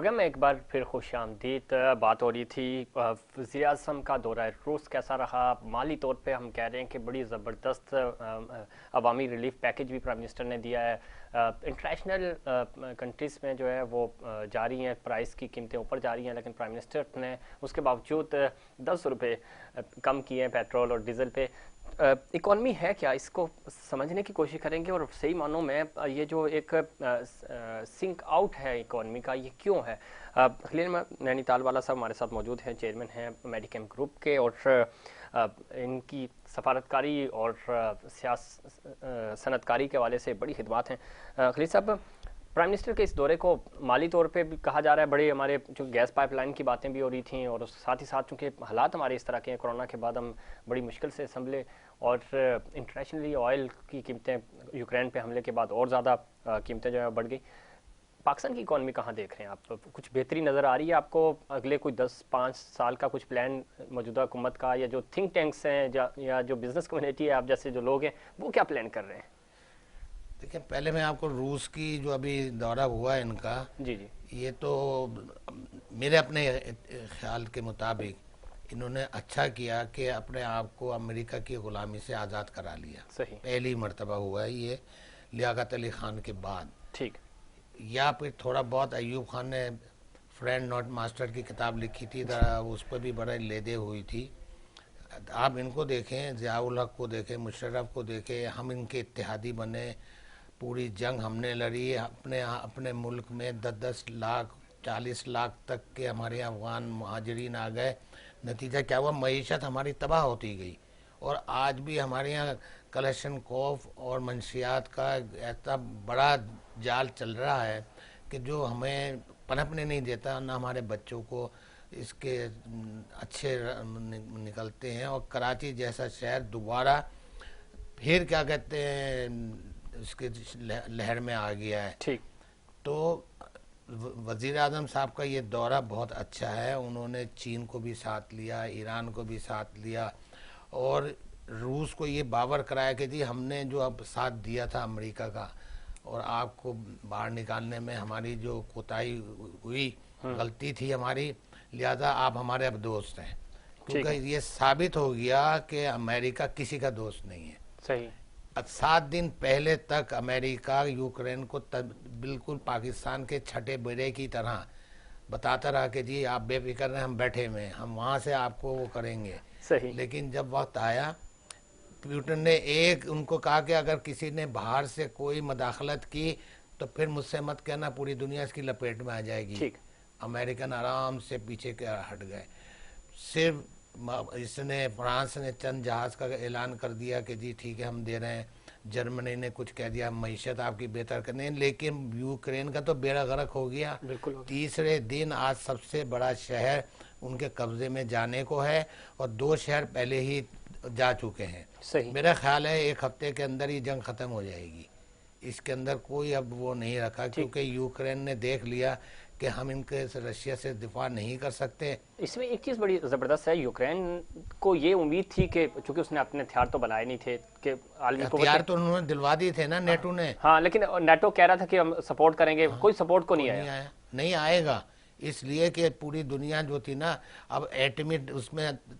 Programme में एक बार फिर खुशामदीद। बात हो रही थी वज़ीर आज़म का दौरा रूस कैसा रहा। माली तौर पे हम कह रहे हैं कि बड़ी ज़बरदस्त अवामी रिलीफ पैकेज भी प्राइम मिनिस्टर ने दिया है। इंटरनेशनल कंट्रीज़ में जो है वो जारी हैं, प्राइस की कीमतें ऊपर जा रही हैं, लेकिन प्राइम मिनिस्टर ने उसके बावजूद 10 रुपये कम किए हैं पेट्रोल और डीज़ल पे। इकॉनमी है क्या, इसको समझने की कोशिश करेंगे। और सही मानों में ये जो एक सिंक आउट है इकॉनमी का, ये क्यों है। खलील नैनीताल वाला साहब हमारे साथ मौजूद हैं, चेयरमैन हैं मेडिकेम ग्रुप के, और इनकी सफारतकारी और सनतकारी के हवाले से बड़ी खिदमत हैं। खलील साहब, प्राइम मिनिस्टर के इस दौरे को माली तौर पे भी कहा जा रहा है, बड़े हमारे जो गैस पाइपलाइन की बातें भी हो रही थी, और साथ ही साथ चूँकि हालात हमारे इस तरह के हैं, कोरोना के बाद हम बड़ी मुश्किल से संभले, और इंटरनेशनली ऑयल की कीमतें यूक्रेन पे हमले के बाद और ज़्यादा कीमतें जो है बढ़ गई। पाकिस्तान की इकॉनमी कहाँ देख रहे हैं आप? कुछ बेहतरी नज़र आ रही है आपको? अगले कोई 10-5 साल का कुछ प्लान मौजूदा हुकूमत का, या जो थिंक टैंक्स हैं या जो बिज़नेस कम्युनिटी है आप जैसे जो लोग हैं, वो क्या प्लान कर रहे हैं? देखिए, पहले मैं आपको रूस की जो अभी दौरा हुआ है इनका, जी जी। ये तो मेरे अपने ख्याल के मुताबिक इन्होंने अच्छा किया कि अपने आप को अमेरिका की ग़ुलामी से आज़ाद करा लिया। सही। पहली मर्तबा हुआ है ये लियाकत अली ख़ान के बाद। ठीक। या फिर थोड़ा बहुत अयूब खान ने फ्रेंड नॉट मास्टर की किताब लिखी थी, उस पर भी बड़ा लेदे हुई थी। आप इनको देखें, ज़ियाउल हक को देखें, मुशर्रफ को देखें, हम इनके इत्तेहादी बने, पूरी जंग हमने लड़ी, अपने मुल्क में 10-10 लाख 40 लाख तक के हमारे अफगान मुहाजिरीन आ गए। नतीजा क्या हुआ? मईशत हमारी तबाह होती गई। और आज भी हमारे यहाँ कलेशनकोफ और मंशियात का ऐसा बड़ा जाल चल रहा है कि जो हमें पनपने नहीं देता, ना हमारे बच्चों को इसके अच्छे निकलते हैं। और कराची जैसा शहर दोबारा फिर क्या कहते हैं इसके लहर में आ गया है। ठीक। तो वज़ीर आज़म साहब का ये दौरा बहुत अच्छा है। उन्होंने चीन को भी साथ लिया, ईरान को भी साथ लिया, और रूस को ये बावर कराया कि जी हमने जो अब साथ दिया था अमेरिका का, और आपको बाहर निकालने में हमारी जो कोताही हुई, गलती थी हमारी, लिहाजा आप हमारे अब दोस्त हैं। क्योंकि ये साबित हो गया कि अमेरिका किसी का दोस्त नहीं है। सही। 7 दिन पहले तक अमेरिका यूक्रेन को बिल्कुल पाकिस्तान के छठे बेड़े की तरह बताता रहा कि जी आप बेफिक्र रहें, हम बैठे हुए हैं, हम वहाँ से आपको वो करेंगे। सही। लेकिन जब वक्त आया, पुतिन ने एक उनको कहा कि अगर किसी ने बाहर से कोई मदाखलत की तो फिर मुझसे मत कहना, पूरी दुनिया इसकी लपेट में आ जाएगी। ठीक। अमेरिकन आराम से पीछे के हट गए। सिर्फ इसने फ्रांस ने चंद जहाज़ का ऐलान कर दिया कि जी ठीक है हम दे रहे हैं, जर्मनी ने कुछ कह दिया मईशत आपकी बेहतर करने, लेकिन यूक्रेन का तो बेड़ा गर्क हो गया। बिल्कुल। तीसरे दिन आज सबसे बड़ा शहर उनके कब्जे में जाने को है, और 2 शहर पहले ही जा चुके हैं। सही। मेरा ख्याल है 1 हफ्ते के अंदर ही जंग ख़त्म हो जाएगी। इसके अंदर कोई अब वो नहीं रखा, क्योंकि यूक्रेन ने देख लिया कि हम इनके रशिया से दिफा नहीं कर सकते। इसमें एक चीज़ बड़ी ज़बरदस्त है, यूक्रेन को ये उम्मीद थी कि चूंकि उसने अपने हथियार तो बनाए नहीं थे कि हथियार तो उन्होंने दिलवा दिए थे ना नेटो ने। हाँ, लेकिन नेटो कह रहा था कि हम सपोर्ट करेंगे। हाँ, कोई सपोर्ट को नहीं आया, नहीं आएगा, इसलिए कि पूरी दुनिया जो थी ना अब एटमी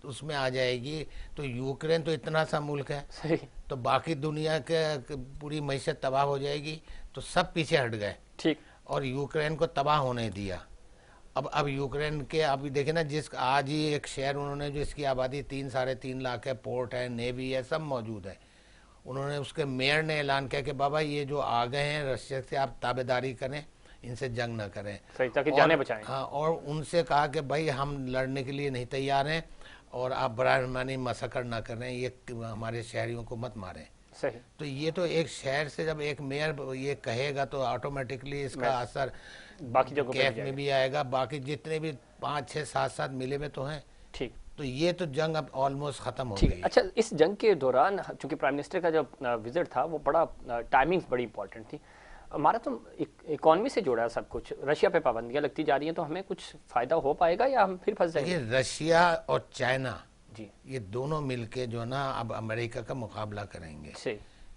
उसमें आ जाएगी। तो यूक्रेन तो इतना सा मुल्क है, सही। तो बाकी दुनिया के पूरी मैशत तबाह हो जाएगी, तो सब पीछे हट गए। ठीक। और यूक्रेन को तबाह होने दिया। अब यूक्रेन के अभी देखे ना, जिस आज ही एक शहर उन्होंने जो इसकी आबादी 3-3.5 लाख है, पोर्ट है, नेवी है, सब मौजूद है, उन्होंने उसके मेयर ने ऐलान किया कि बाबा ये जो आ गए हैं रशिया से, आप ताबेदारी करें, इनसे जंग ना करें। सही, ताकि जाने बचाएं। हाँ, और उनसे कहा कि भाई हम लड़ने के लिए नहीं तैयार हैं, और आप बराबरमानी मसकर ना करें, ये हमारे शहरियों को मत मारें। सही। तो ये तो एक शहर से जब एक मेयर ये कहेगा तो ऑटोमेटिकली इसका असर बाकी जगहों कैफ में भी आएगा। बाकी जितने भी 5-6-7 मिले हुए तो हैं। ठीक। तो ये तो जंग अब ऑलमोस्ट खत्म हो गई। अच्छा, इस जंग के दौरान चूंकि प्राइम मिनिस्टर का जो विजिट था वो बड़ा टाइमिंग्स बड़ी इंपॉर्टेंट थी। हमारा तो इकॉनमी से जुड़ा है सब कुछ, रशिया पे पाबंदियां लगती जा रही हैं, तो हमें कुछ फायदा हो पाएगा या हम फिर फंस जाएंगे? रशिया और चाइना जी, ये दोनों मिलके जो ना अब अमेरिका का मुकाबला करेंगे। सही।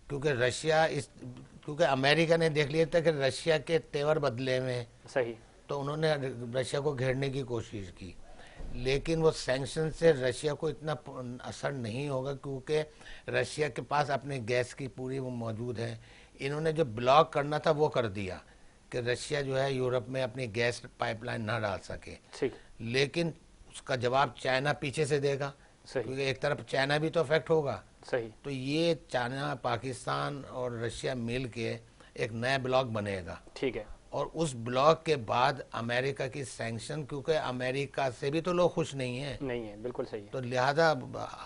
क्योंकि अमेरिका ने देख लिया था कि रशिया के तेवर बदले में सही तो उन्होंने रशिया को घेरने की कोशिश की, लेकिन वो सैंक्शन से रशिया को इतना असर नहीं होगा, क्योंकि रशिया के पास अपने गैस की पूरी वो मौजूद है। इन्होंने जो ब्लॉक करना था वो कर दिया कि रशिया जो है यूरोप में अपनी गैस पाइपलाइन ना डाल सके। ठीक। लेकिन उसका जवाब चाइना पीछे से देगा, क्योंकि एक तरफ चाइना भी तो अफेक्ट होगा। सही। तो ये चाइना, पाकिस्तान और रशिया मिल के एक नया ब्लॉक बनेगा। ठीक है। और उस ब्लॉक के बाद अमेरिका की सैंक्शन, क्योंकि अमेरिका से भी तो लोग खुश नहीं है। नहीं है, बिल्कुल सही है। तो लिहाजा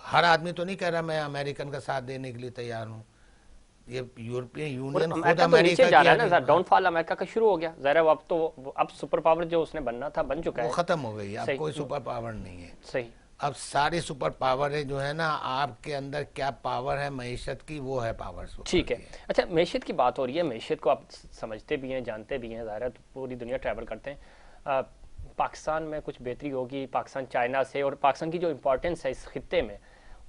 हर आदमी तो नहीं कह रहा मैं अमेरिकन का साथ देने के लिए तैयार हूँ। ये यूरोपियन यूनियन खुद अमेरिका तो अमेरिका नीचे जा की रहा है ना सर, डाउनफॉल अमेरिका का शुरू हो गया ज़रा। अब तो अब सुपर पावर जो उसने बनना था बन चुका वो है, खत्म हो गई। अब सही। कोई सुपर पावर नहीं है। सही। अब सारी सुपर पावर है जो है ना, आपके अंदर क्या पावर है मईशत की, वो है पावर। ठीक है। अच्छा, मैशियत की बात हो रही है, मैशियत को आप समझते भी हैं, जानते भी हैं, ज़ाहिर है तो पूरी दुनिया ट्रैवल करते हैं। पाकिस्तान में कुछ बेहतरी होगी पाकिस्तान चाइना से, और पाकिस्तान की जो इम्पोर्टेंस है इस खित्ते में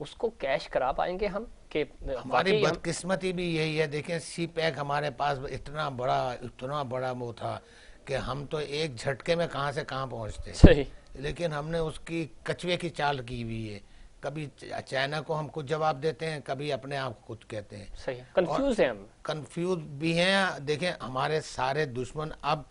उसको कैश करा पाएंगे हम कि हमारी बदकिस्मती भी यही है। देखें सी पैक हमारे पास इतना बड़ा वो था कि हम तो एक झटके में कहाँ से कहाँ पहुँचते। सही। लेकिन हमने उसकी कछुए की चाल की हुई है। कभी चाइना को हम कुछ जवाब देते हैं, कभी अपने आप को कुछ कहते हैं। सही, कंफ्यूज हैं हम। कंफ्यूज भी हैं। देखें हमारे सारे दुश्मन अब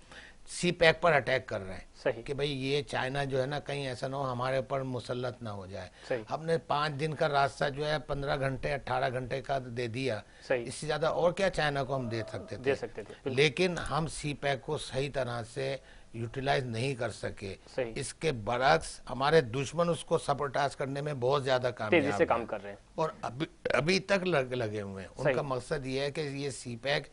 सी पैक पर अटैक कर रहे हैं। सही। कि भाई ये चाइना जो है ना, कहीं ऐसा ना हो हमारे ऊपर मुसल्लत ना हो जाए। सही। हमने 5 दिन का रास्ता जो है 15 घंटे 18 घंटे का दे दिया। सही। इससे ज्यादा और क्या चाइना को हम दे सकते थे। लेकिन हम सी पैक को सही तरह से यूटिलाइज नहीं कर सके। सही। इसके बरक्स हमारे दुश्मन उसको सपोर्टाज करने में बहुत ज्यादा तेजी से काम कर रहे हैं, और अभी तक लगे हुए हैं। उनका मकसद ये है कि ये सी पैक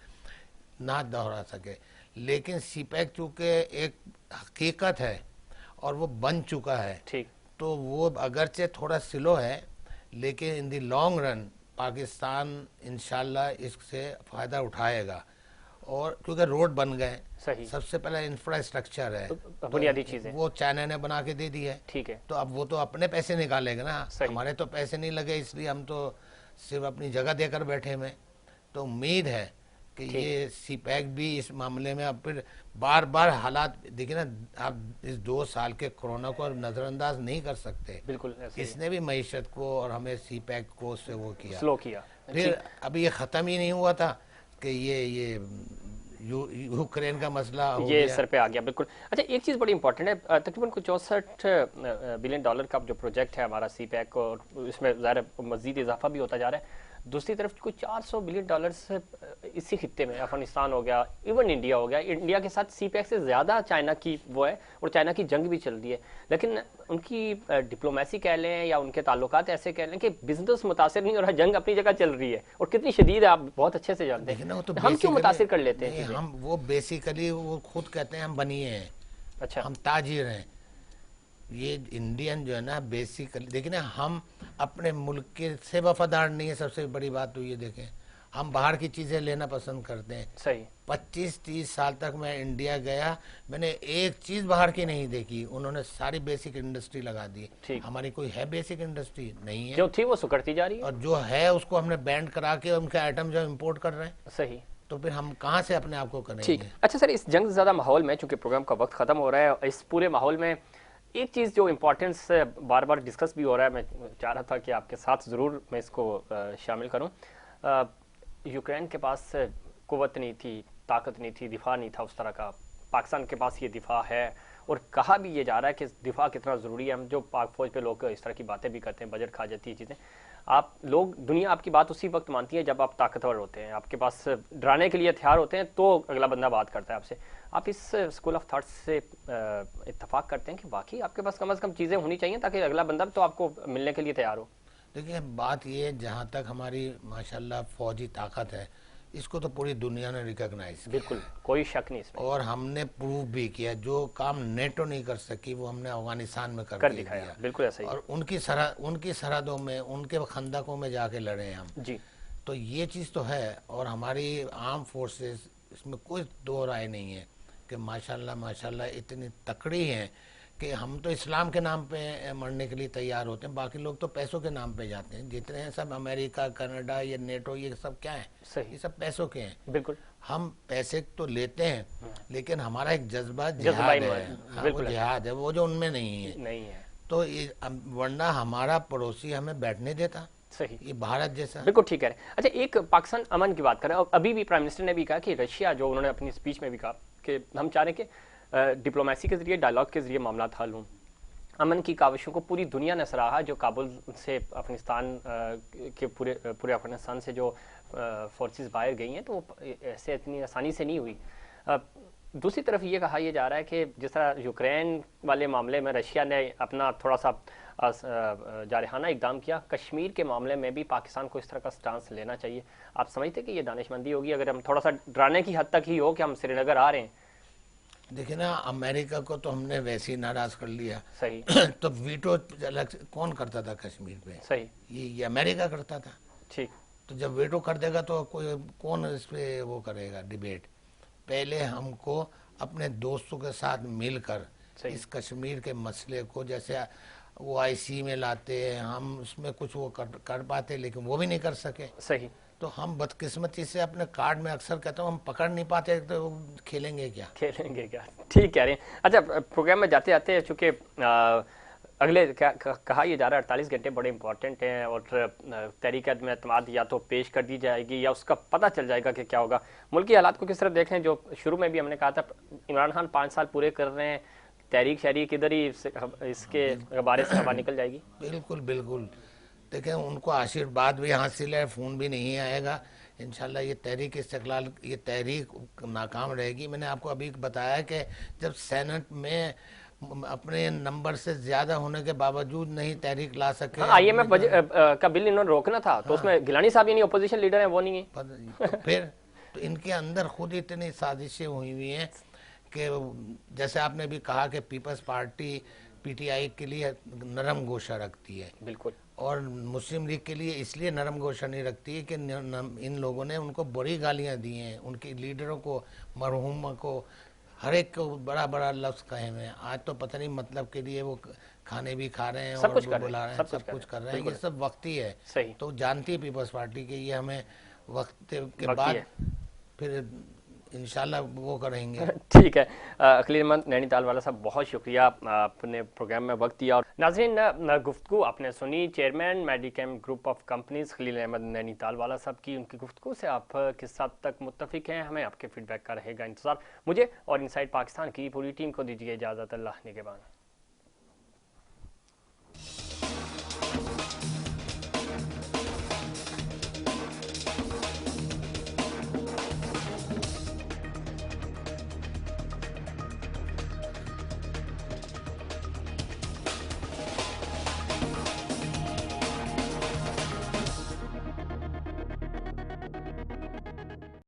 ना दोहरा सके। लेकिन सी पैक चूंकि एक हकीकत है और वो बन चुका है, ठीक, तो वो अगरचे थोड़ा स्लो है, लेकिन इन दी लॉन्ग रन पाकिस्तान इंशाल्लाह इससे फायदा उठाएगा। और क्योंकि रोड बन गए, सबसे पहले इंफ्रास्ट्रक्चर है, बुनियादी चीजें वो चाइना ने बना के दे दी है। ठीक है। तो अब वो तो अपने पैसे निकालेगा ना, हमारे तो पैसे नहीं लगे, इसलिए हम तो सिर्फ अपनी जगह देकर बैठे हुए। तो उम्मीद है कि ये सी पैक भी इस मामले में, अब फिर बार बार हालात देखिए ना, आप इस 2 साल के कोरोना को नजरअंदाज नहीं कर सकते। बिल्कुल इसने भी मईशत को और हमें सी पैक को से वो किया, स्लो किया। फिर अभी ये खत्म ही नहीं हुआ था कि ये यूक्रेन का मसला हो ये गया। सर पे आ गया। बिल्कुल। अच्छा, एक चीज़ बड़ी इंपॉर्टेंट है, तकरीबन कुछ 64 बिलियन डॉलर का जो प्रोजेक्ट है हमारा सी पैक, और इसमें ज़ाहिर मज़ीद इजाफा भी होता जा रहा है। दूसरी तरफ कुछ 400 बिलियन डॉलर से इसी खित्ते में अफगानिस्तान हो गया, इवन इंडिया हो गया। इंडिया के साथ सी पैक से ज़्यादा चाइना की वो है, और चाइना की जंग भी चल रही है। लेकिन उनकी डिप्लोमेसी कह लें या उनके ताल्लुकात ऐसे कह लें कि बिजनेस मुतासिर नहीं हो रहा, जंग अपनी जगह चल रही है, और कितनी शदीद है आप बहुत अच्छे से जानते हैं। तो हम क्यों मुतासिर कर लेते हैं? हम वो बेसिकली वो खुद कहते हैं हम बनिए हैं। अच्छा, हम ताजिर हैं। ये इंडियन जो है ना बेसिकली देखिए ना, हम अपने मुल्क के से वफादार नहीं है। सबसे बड़ी बात तो ये देखें, हम बाहर की चीजें लेना पसंद करते हैं। सही। 25-30 साल तक मैं इंडिया गया, मैंने एक चीज बाहर की नहीं देखी। उन्होंने सारी बेसिक इंडस्ट्री लगा दी। हमारी कोई है बेसिक इंडस्ट्री नहीं है, जो थी वो सुकड़ती जा रही है, और जो है उसको हमने बैंड करा के उनके आइटम जो इम्पोर्ट कर रहे हैं। सही। तो फिर हम कहाँ से अपने आप को करेंगे? ठीक। अच्छा सर, इस जंग ज़्यादा माहौल में, चूंकि प्रोग्राम का वक्त खत्म हो रहा है, इस पूरे माहौल में एक चीज़ जो इम्पोर्टेंस बार बार डिस्कस भी हो रहा है, मैं चाह रहा था कि आपके साथ ज़रूर मैं इसको शामिल करूं। यूक्रेन के पास कुव्वत नहीं थी, ताकत नहीं थी, दिफा नहीं था उस तरह का। पाकिस्तान के पास ये दिफा है, और कहा भी ये जा रहा है कि दिफा कितना ज़रूरी है। हम जो पाक फौज पे लोग इस तरह की बातें भी करते हैं, बजट खा जाती है चीज़ें। आप लोग, दुनिया आपकी बात उसी वक्त मानती है जब आप ताकतवर होते हैं, आपके पास डराने के लिए हथियार होते हैं, तो अगला बंदा बात करता है आपसे। आप इस स्कूल ऑफ थॉट्स से इत्तेफाक करते हैं कि वाकई आपके पास कम से कम चीज़ें होनी चाहिए ताकि अगला बंदा तो आपको मिलने के लिए तैयार हो? देखिए, बात ये है, जहाँ तक हमारी माशाल्लाह फौजी ताकत है, इसको तो पूरी दुनिया ने रिकॉग्नाइज किया। बिल्कुल, कोई शक नहीं इसमें। और हमने प्रूव भी किया, जो काम नेटो नहीं कर सकी वो हमने अफगानिस्तान में कर दिखाया। बिल्कुल ऐसा ही। और उनकी सरहदों में, उनके खंदकों में जाके लड़े हम जी। तो ये चीज़ तो है। और हमारी आर्म फोर्सेस, इसमें कोई दो राय नहीं है कि माशाल्लाह माशाल्लाह इतनी तकड़ी हैं कि हम तो इस्लाम के नाम पे मरने के लिए तैयार होते हैं, बाकी लोग तो पैसों के नाम पे जाते हैं। जितने हैं सब अमेरिका, कनाडा, ये नेटो, ये सब क्या है? सही। ये सब पैसों के हैं। बिल्कुल। हम पैसे तो लेते हैं, लेकिन हमारा एक जज्बा जज्बा जिहाद ही है। हाँ, वो बिल्कुल है। जिहाद है, वो जो उनमें नहीं है। नहीं है। तो वरना हमारा पड़ोसी हमें बैठने देता, सही। ये भारत जैसा। बिल्कुल ठीक है। अच्छा, एक पाकिस्तान अमन की बात करें, और अभी भी प्राइम मिनिस्टर ने भी कहा कि रशिया, जो उन्होंने अपनी स्पीच में भी कहा कि हम चाह रहे हैं कि डिप्लोमेसी के जरिए, डायलॉग के जरिए मामला हल हों। अमन की काविशों को पूरी दुनिया ने सराहा, जो काबुल से अफगानिस्तान के पूरे अफगानिस्तान से जो फोर्सेस बाहर गई हैं, तो वो ऐसे इतनी आसानी से नहीं हुई। दूसरी तरफ ये कहा यह जा रहा है कि जिस तरह यूक्रेन वाले मामले में रशिया ने अपना थोड़ा सा जारहाना इकदाम किया, कश्मीर के मामले में भी पाकिस्तान को इस तरह का स्टांस लेना चाहिए। आप समझते कि ये दानिशमंदी होगी अगर हम थोड़ा सा डराने की हद तक ही हो कि हम श्रीनगर आ रहे हैं? देखिए ना, अमेरिका को तो हमने वैसे ही नाराज कर लिया। सही। तो वीटो अलग से कौन करता था कश्मीर पे? सही। ये अमेरिका करता था। ठीक। तो जब वीटो कर देगा तो कोई कौन इस पे वो करेगा डिबेट? पहले हमको अपने दोस्तों के साथ मिलकर इस कश्मीर के मसले को, जैसे वो आईसी में लाते हैं, हम उसमें कुछ वो कर पाते, लेकिन वो भी नहीं कर सके। सही। तो हम बदकिस्मती से अपने कार्ड में अक्सर कहता हूँ हम पकड़ नहीं पाते, तो खेलेंगे क्या? ठीक कह रहे हैं। अच्छा, प्रोग्राम में जाते जाते चूँकि अगले कहा यह जा रहा है 48 घंटे बड़े इंपॉर्टेंट हैं, और तहरीक अदम एतमाद या तो पेश कर दी जाएगी या उसका पता चल जाएगा कि क्या होगा। मुल्क की हालात को किस तरह देख रहे हैं? जो शुरू में भी हमने कहा था, इमरान खान 5 साल पूरे कर रहे हैं, तहरीक शहरी किधर ही इसके बारे से हवा निकल जाएगी। बिल्कुल बिल्कुल। देखें, उनको आशीर्वाद भी हासिल है, फ़ोन भी नहीं आएगा इंशाल्लाह। ये तहरीक इस्तिक़लाल, ये तहरीक नाकाम रहेगी। मैंने आपको अभी बताया कि जब सेनेट में अपने नंबर से ज़्यादा होने के बावजूद नहीं तहरीक ला सके। हाँ, IMF का बिल इन्होंने रोकना था, तो उसमें गिलानी साहब यानी अपोजिशन लीडर हैं, वो नहीं है। तो फिर तो इनके अंदर खुद इतनी साजिशें हुई हुई हैं कि जैसे आपने भी कहा कि पीपल्स पार्टी PTI के लिए नरम गोशा रखती है। बिल्कुल। और मुस्लिम लीग के लिए इसलिए नरम गोशा नहीं रखती है कि इन लोगों ने उनको बड़ी गालियां दी हैं, उनके लीडरों को, मरहूम को, हर एक को बड़ा बड़ा लफ्ज़ कहे हुए हैं। आज तो पता नहीं मतलब के लिए वो खाने भी खा रहे हैं और बुला रहे हैं, सब कुछ कर रहे हैं। ये सब वक्ती है। सही। तो जानती है पीपल्स पार्टी के ये हमें वक्त के बाद फिर इंशाल्लाह वो करेंगे। ठीक है। खलील अहमद नैनीताल वाला साहब, बहुत शुक्रिया अपने प्रोग्राम में वक्त दिया। और नाज़रीन, गुफ्तगू आपने सुनी chairman Medicam group of companies Khalil Ahmad Nainital वाला साहब की। उनकी गुफ्तगू से आप किस हद तक मुत्तफिक हैं? हमें आपके फीडबैक का रहेगा इंतजार। मुझे और इनसाइड पाकिस्तान की पूरी टीम को दीजिए इजाज़त। अल्लाह निगहबान।